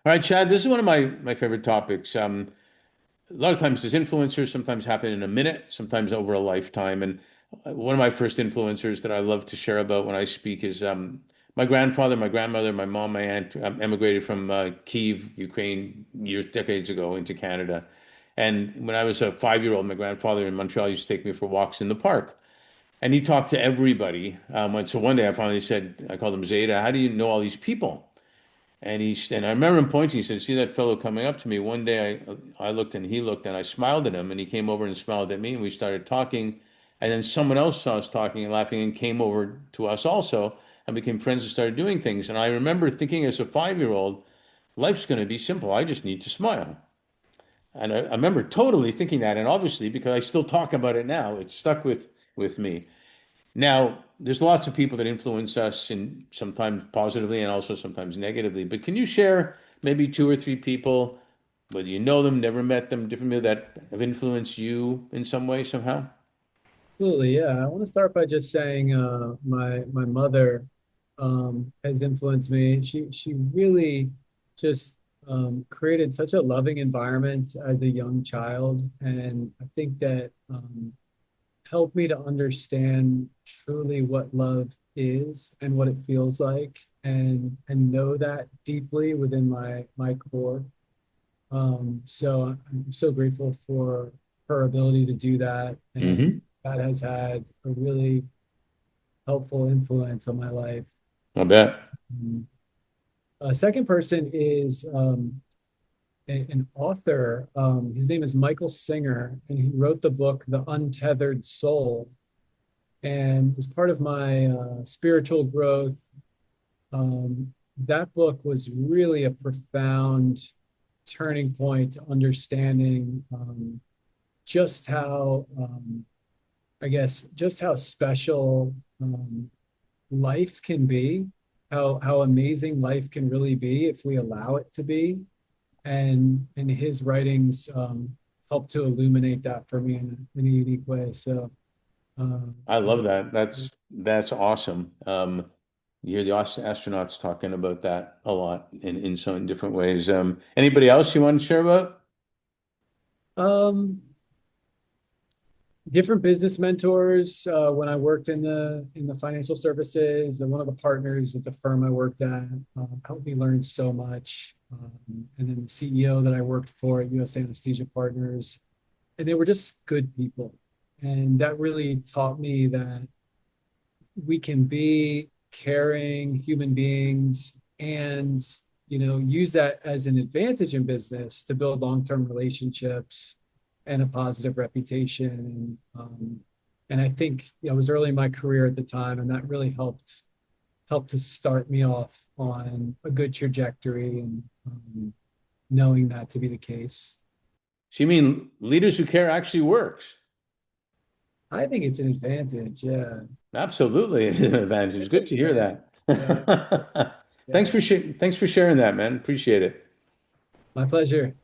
All right, Chad, this is one of my favorite topics. A lot of times these influencers sometimes happen in a minute, sometimes over a lifetime. And one of my first influencers that I love to share about when I speak is my grandfather, my grandmother, my mom, my aunt emigrated from Kyiv, Ukraine, years, decades ago into Canada. And when I was a 5-year-old, my grandfather in Montreal used to take me for walks in the park. And he talked to everybody. So one day I finally said, I called him Zeta, how do you know all these people? And I remember him pointing. He said, "See that fellow coming up to me?" One day, I looked and he looked, and I smiled at him, and he came over and smiled at me, and we started talking. And then someone else saw us talking and laughing, and came over to us also, and became friends and started doing things. And I remember thinking, as a 5-year-old, life's going to be simple. I just need to smile. And I remember totally thinking that, and obviously, because I still talk about it now, it's stuck with me. Now, there's lots of people that influence us, and sometimes positively and also sometimes negatively. But can you share maybe two or three people, whether you know them, never met them, different people that have influenced you in some way, somehow? Absolutely, yeah. I want to start by just saying my mother has influenced me. She really just created such a loving environment as a young child, and I think that helped me to understand truly what love is and what it feels like, and know that deeply within my core. So I'm so grateful for her ability to do that, and Hmm. that has had a really helpful influence on my life. I bet. Um, A second person is an author. His name is Michael Singer, and he wrote the book The Untethered Soul. And as part of my spiritual growth, that book was really a profound turning point to understanding just how I guess just how special life can be, how amazing life can really be if we allow it to be. And his writings help to illuminate that for me in a unique way. So um, I love that. That's awesome. You hear the astronauts talking about that a lot in some different ways. Anybody else you want to share about? um, different business mentors when I worked in the financial services. And one of the partners at the firm I worked at helped me learn so much. And then the CEO that I worked for at US Anesthesia Partners, and they were just good people. And that really taught me that we can be caring human beings and use that as an advantage in business to build long-term relationships and a positive reputation. And I think I was early in my career at the time, and that really helped to start me off on a good trajectory, and knowing that to be the case. So you mean leaders who care actually works? I think it's an advantage. Yeah. Absolutely, it's an advantage. Good to hear Yeah. Yeah. that. Yeah. Thanks for sharing that, man. Appreciate it. My pleasure.